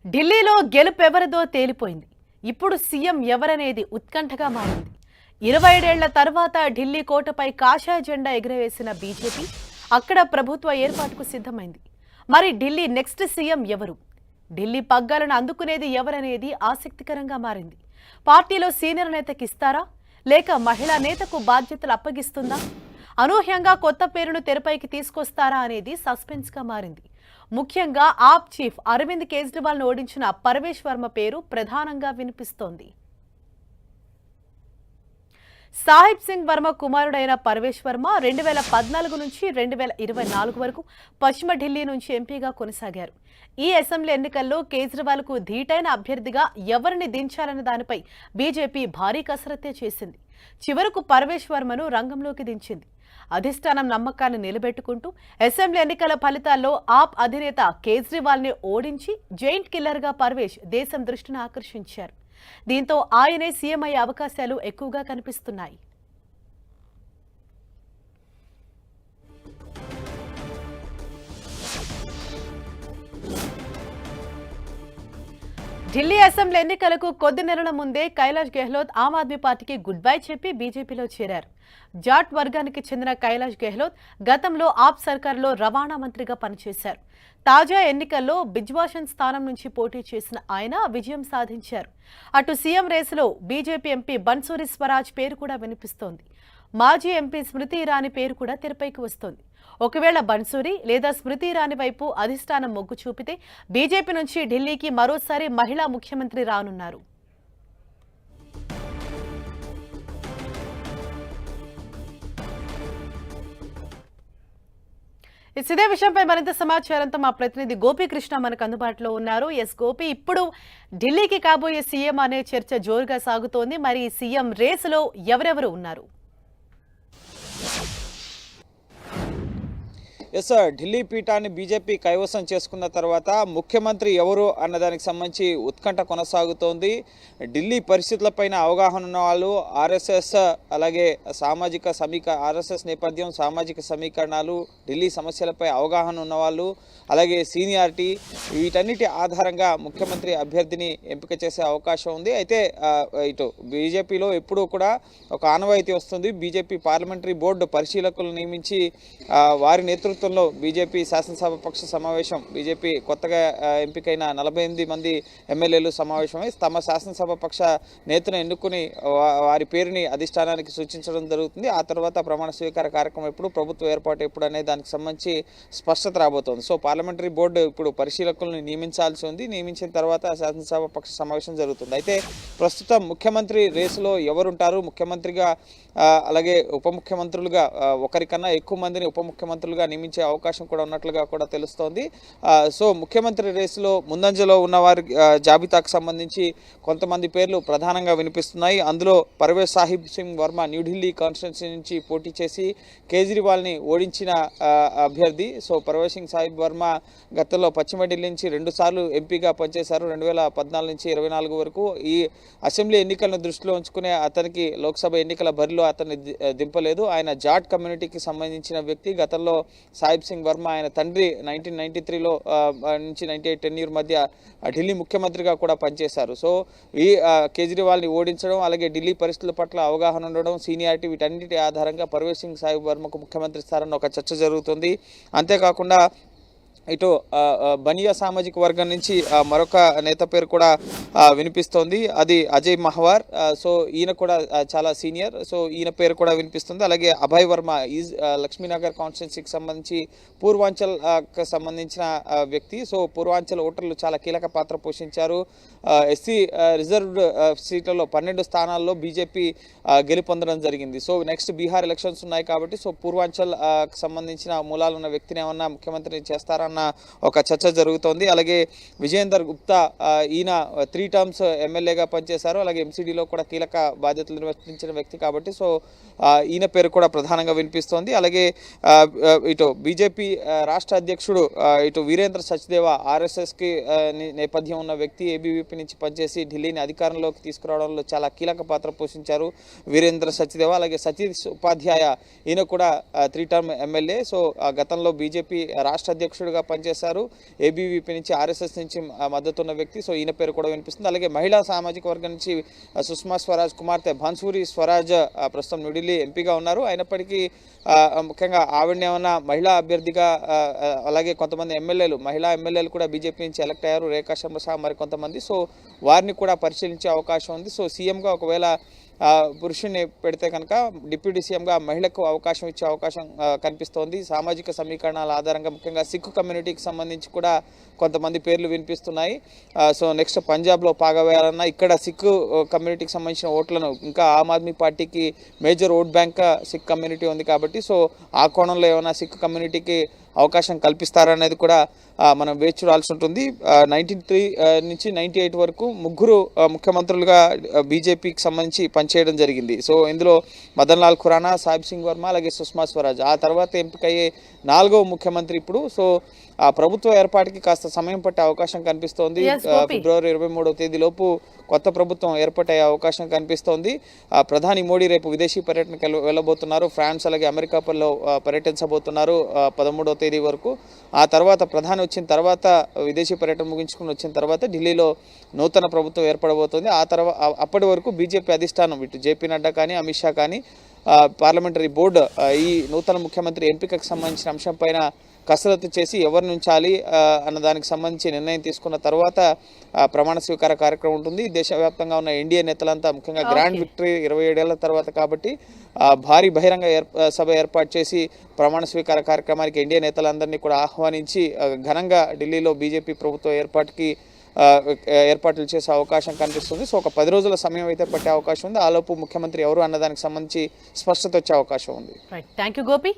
ఢిల్లీలో గెలుపెవరిదో తేలిపోయింది. ఇప్పుడు సీఎం ఎవరనేది ఉత్కంఠగా మారింది. 27 ఏళ్ల తర్వాత ఢిల్లీ కోటపై కాషాయ జెండా ఎగురవేసిన బీజేపీ అక్కడ ప్రభుత్వ ఏర్పాటుకు సిద్ధమైంది. మరి ఢిల్లీ నెక్స్ట్ సీఎం ఎవరు? ఢిల్లీ పగ్గాలను అందుకునేది ఎవరనేది ఆసక్తికరంగా మారింది. పార్టీలో సీనియర్ నేతకి ఇస్తారా, లేక మహిళా నేతకు బాధ్యతలు అప్పగిస్తుందా? అనూహ్యంగా కొత్త పేరును తెరపైకి తీసుకొస్తారా అనేది సస్పెన్స్ గా మారింది. ముఖ్యంగా ఆప్ చీఫ్ అరవింద్ కేజ్రీవాల్ను ఓడించిన పరమేశ్ వర్మ పేరు ప్రధానంగా వినిపిస్తోంది. సాహిబ్ సింగ్ వర్మ కుమారుడైన పరమేశ్ వర్మ 2014 నుంచి 2024 వరకు పశ్చిమ ఢిల్లీ నుంచి ఎంపీగా కొనసాగారు. ఈ అసెంబ్లీ ఎన్నికల్లో కేజ్రీవాల్కు ధీటైన అభ్యర్థిగా ఎవరిని దించాలన్న దానిపై బీజేపీ భారీ కసరత్తే చేసింది. చివరకు పరమేశ్ వర్మను రంగంలోకి దించింది. అధిష్టానం నమ్మకాన్ని నిలబెట్టుకుంటూ అసెంబ్లీ ఎన్నికల ఫలితాల్లో ఆప్ అధినేత కేజ్రీవాల్ని ఓడించి జైంట్ కిల్లర్గా పరమేశ్ దేశం దృష్టిని ఆకర్షించారు. దీంతో ఆయనే సీఎం అయ్యే అవకాశాలు ఎక్కువగా కనిపిస్తున్నాయి. ఢిల్లీ అసెంబ్లీ ఎన్నికలకు కొద్ది నెలల ముందే కైలాష్ గెహ్లోట్ ఆమ్ ఆద్మీ పార్టీకి గుడ్ బై చెప్పి బీజేపీలో చేరారు. జాట్ వర్గానికి చెందిన కైలాష్ గెహ్లోట్ గతంలో ఆప్ సర్కార్లో రవాణా మంత్రిగా పనిచేశారు. తాజా ఎన్నికల్లో బిజ్వాషన్ స్థానం నుంచి పోటీ చేసిన ఆయన విజయం సాధించారు. అటు సీఎం రేసులో బీజేపీ ఎంపీ బన్సూరి స్వరాజ్ పేరు కూడా వినిపిస్తోంది. మాజీ ఎంపీ స్మృతి ఇరానీ పేరు కూడా తెరపైకి వస్తోంది. ఒకవేళ బన్సూరి లేదా స్మృతి ఇరానీ వైపు అధిష్టానం మొగ్గు చూపితే బీజేపీ నుంచి ఢిల్లీకి మరోసారి మహిళా ముఖ్యమంత్రి రానున్నారు. ఇదే విషయంపై మరింత సమాచారంతో మా ప్రతినిధి గోపీకృష్ణ మనకు అందుబాటులో ఉన్నారు. ఎస్ గోపి, ఇప్పుడు ఢిల్లీకి కాబోయే సీఎం అనే చర్చ జోరుగా సాగుతోంది. మరి సీఎం రేసులో ఎవరెవరు ఉన్నారు? ఢిల్లీ పీఠాన్ని బీజేపీ కైవసం చేసుకున్న తర్వాత ముఖ్యమంత్రి ఎవరు అన్నదానికి సంబంధించి ఉత్కంఠ కొనసాగుతోంది. ఢిల్లీ పరిస్థితులపైన అవగాహన ఉన్న వాళ్ళు, ఆర్ఎస్ఎస్ అలాగే ఆర్ఎస్ఎస్ నేపథ్యం, సామాజిక సమీకరణాలు, ఢిల్లీ సమస్యలపై అవగాహన ఉన్నవాళ్ళు, అలాగే సీనియారిటీ, వీటన్నిటి ఆధారంగా ముఖ్యమంత్రి అభ్యర్థిని ఎంపిక చేసే అవకాశం ఉంది. అయితే ఇటు బీజేపీలో ఎప్పుడూ కూడా ఒక ఆనవాయితీ వస్తుంది. బీజేపీ పార్లమెంటరీ బోర్డు పరిశీలకులను నియమించి వారి నేతృత్వంలో బీజేపీ శాసనసభాపక్ష సమావేశం, బీజేపీ కొత్తగా ఎంపికైన 48 మంది ఎమ్మెల్యేలు సమావేశమై తమ శాసనసభాపక్ష నేతను ఎన్నుకుని వారి పేరుని అధిష్టానానికి సూచించడం జరుగుతుంది. ఆ తర్వాత ప్రమాణ స్వీకార కార్యక్రమం ఎప్పుడు, ప్రభుత్వ ఏర్పాటు ఎప్పుడు అనే దానికి సంబంధించి స్పష్టత రాబోతోంది. సో పార్లమెంటరీ బోర్డు ఇప్పుడు పరిశీలకులను నియమించాల్సి ఉంది. నియమించిన తర్వాత శాసనసభాపక్ష సమావేశం జరుగుతుంది. అయితే ప్రస్తుతం ముఖ్యమంత్రి రేసులో ఎవరుంటారు? ముఖ్యమంత్రిగా అలాగే ఉప ముఖ్యమంత్రులుగా ఒకరికన్నా ఎక్కువ మందిని ఉప ముఖ్యమంత్రులుగా నియమించే అవకాశం కూడా ఉన్నట్లుగా కూడా తెలుస్తోంది. సో ముఖ్యమంత్రి రేసులో ముందంజలో ఉన్న వారి జాబితాకు సంబంధించి కొంతమంది పేర్లు ప్రధానంగా వినిపిస్తున్నాయి. అందులో పర్వేజ్ సాహిబ్ సింగ్ వర్మ న్యూఢిల్లీ కాన్స్టిట్యున్సీ నుంచి పోటీ చేసి కేజ్రీవాల్ని ఓడించిన అభ్యర్థి. సో పర్వేజ్ సింగ్ సాహిబ్ వర్మ గతంలో పశ్చిమ ఢిల్లీ నుంచి 2 సార్లు ఎంపీగా పనిచేశారు. 2014 నుంచి 24 వరకు. ఈ అసెంబ్లీ ఎన్నికలను దృష్టిలో ఉంచుకునే అతనికి లోక్సభ ఎన్నికల బరిలో అతన్ని దింపలేదు. ఆయన జాట్ కమ్యూనిటీకి సంబంధించిన వ్యక్తి. గతంలో సాహిబ్ సింగ్ వర్మ ఆయన తండ్రి 1993లో నుంచి 98 టెన్యూర్ మధ్య ఢిల్లీ ముఖ్యమంత్రిగా కూడా పనిచేశారు. సో ఈ కేజ్రీవాల్ని ఓడించడం, అలాగే ఢిల్లీ పరిస్థితుల పట్ల అవగాహన ఉండడం, సీనియారిటీ, వీటన్నిటి ఆధారంగా పర్వేజ్ సింగ్ సాహిబ్ వర్మకు ముఖ్యమంత్రి స్థానంలో ఒక చర్చ జరుగుతుంది. అంతేకాకుండా ఇటు బనియా సామాజిక వర్గం నుంచి మరొక నేత పేరు కూడా వినిపిస్తోంది. అది అజయ్ మహవార్. సో ఈయన కూడా చాలా సీనియర్. సో ఈయన పేరు కూడా వినిపిస్తుంది. అలాగే అభయ్ వర్మ ఈజ్ లక్ష్మీనగర్ కాన్స్టిట్యున్సీకి సంబంధించి పూర్వాంచల్కి సంబంధించిన వ్యక్తి. సో పూర్వాంచల్ ఓటర్లు చాలా కీలక పాత్ర పోషించారు. ఎస్సీ రిజర్వ్డ్ సీట్లలో 12 స్థానాల్లో బీజేపీ గెలుపొందడం జరిగింది. సో నెక్స్ట్ బీహార్ ఎలక్షన్స్ ఉన్నాయి కాబట్టి సో పూర్వాంచల్ సంబంధించిన మూలాలు ఉన్న వ్యక్తిని ఏమన్నా ముఖ్యమంత్రిని చేస్తారన్న ఒక చర్చ జరుగుతోంది. అలాగే విజయేందర్ గుప్తా, ఈయన 3 టర్మ్స్ ఎమ్మెల్యేగా పనిచేశారు. అలాగే ఎంసీడీలో కూడా కీలక బాధ్యతలు నిర్వర్తించిన వ్యక్తి కాబట్టి సో ఈయన పేరు కూడా ప్రధానంగా వినిపిస్తోంది. అలాగే ఇటు బీజేపీ రాష్ట్ర అధ్యక్షుడు ఇటు వీరేంద్ర సచ్దేవా, ఆర్ఎస్ఎస్కి నేపథ్యం ఉన్న వ్యక్తి, ఏబీవీపీ నుంచి పనిచేసి ఢిల్లీని అధికారంలోకి తీసుకురావడంలో చాలా కీలక పాత్ర పోషించారు వీరేంద్ర సచ్దేవా. అలాగే సతీష్ ఉపాధ్యాయ, ఈయన కూడా 3 టర్మ్ ఎమ్మెల్యే. సో గతంలో బీజేపీ రాష్ట్ర అధ్యక్షుడిగా కన్వీనర్గా పనిచేశారు. ఏబీవీపీ నుంచి ఆర్ఎస్ఎస్ నుంచి మద్దతు ఉన్న వ్యక్తి. సో ఈయన పేరు కూడా వినిపిస్తుంది. అలాగే మహిళా సామాజిక వర్గం నుంచి సుష్మా స్వరాజ్ కుమార్తె బాన్సూరి స్వరాజ్ ప్రస్తుతం న్యూఢిల్లీ ఎంపీగా ఉన్నారు. అయినప్పటికీ ముఖ్యంగా ఆవిడని ఏమన్నా మహిళా అభ్యర్థిగా అలాగే కొంతమంది ఎమ్మెల్యేలు మహిళా ఎమ్మెల్యేలు కూడా బీజేపీ నుంచి ఎలక్ట్ అయ్యారు. రేఖా శర్మ సహా మరికొంతమంది. సో వారిని కూడా పరిశీలించే అవకాశం ఉంది. సో సీఎంగా ఒకవేళ పురుషుడిని పెడితే కనుక డిప్యూటీ సీఎంగా మహిళకు అవకాశం ఇచ్చే అవకాశం కనిపిస్తోంది. సామాజిక సమీకరణాల ఆధారంగా ముఖ్యంగా సిక్కు కమ్యూనిటీకి సంబంధించి కూడా కొంతమంది పేర్లు వినిపిస్తున్నాయి. సో నెక్స్ట్ పంజాబ్లో పాగవేయాలన్నా ఇక్కడ సిక్కు కమ్యూనిటీకి సంబంధించిన ఓట్లను ఇంకా ఆమ్ ఆద్మీ పార్టీకి major vote bank Sikh community ఉంది కాబట్టి సో ఆ కోణంలో ఏమైనా సిక్కు కమ్యూనిటీకి అవకాశం కల్పిస్తారనేది కూడా మనం వేచి చూడాల్సి ఉంటుంది. 93 నుంచి 98 వరకు ముగ్గురు ముఖ్యమంత్రులుగా బీజేపీకి సంబంధించి పనిచేయడం జరిగింది. సో ఇందులో మదన్ లాల్ ఖురానా, సాహిబ్ సింగ్ వర్మ అలాగే సుష్మా స్వరాజ్. ఆ తర్వాత ఎంపికయ్యే 4వ ముఖ్యమంత్రి ఇప్పుడు. సో ఆ ప్రభుత్వ ఏర్పాటుకి కాస్త సమయం పట్టే అవకాశం కనిపిస్తోంది. ఫిబ్రవరి 23వ తేదీలోపు కొత్త ప్రభుత్వం ఏర్పాటయ్యే అవకాశం కనిపిస్తోంది. ప్రధాని మోడీ రేపు విదేశీ పర్యటనకు వెళ్ళబోతున్నారు. ఫ్రాన్స్ అలాగే అమెరికాలో పర్యటించబోతున్నారు 13వ తేదీ వరకు. ఆ తర్వాత ప్రధాని వచ్చిన తర్వాత విదేశీ పర్యటన ముగించుకుని వచ్చిన తర్వాత ఢిల్లీలో నూతన ప్రభుత్వం ఏర్పడబోతోంది. ఆ తర్వాత అప్పటి వరకు బీజేపీ అధిష్టానం ఇటు జేపీ నడ్డా కానీ అమిత్ షా కానీ పార్లమెంటరీ బోర్డు ఈ నూతన ముఖ్యమంత్రి ఎంపికకు సంబంధించిన అంశం పైన కసరత్తు చేసి ఎవరిని ఉంచాలి అన్న దానికి సంబంధించి నిర్ణయం తీసుకున్న తర్వాత ప్రమాణ స్వీకార కార్యక్రమం ఉంటుంది. దేశవ్యాప్తంగా ఉన్న ఎన్డీఏ నేతలంతా ముఖ్యంగా గ్రాండ్ విక్టరీ 27 ఏళ్ల తర్వాత కాబట్టి భారీ బహిరంగ సభ ఏర్పాటు చేసి ప్రమాణ స్వీకార కార్యక్రమానికి ఎన్డీఏ నేతలందరినీ కూడా ఆహ్వానించి ఘనంగా ఢిల్లీలో బీజేపీ ప్రభుత్వ ఏర్పాట్లు చేసే అవకాశం కనిపిస్తుంది. సో ఒక 10 రోజుల సమయం అయితే పట్టే అవకాశం ఉంది. ఆలోపు ముఖ్యమంత్రి ఎవరు అన్నదానికి సంబంధించి స్పష్టత వచ్చే అవకాశం ఉంది. Thank you Gopi.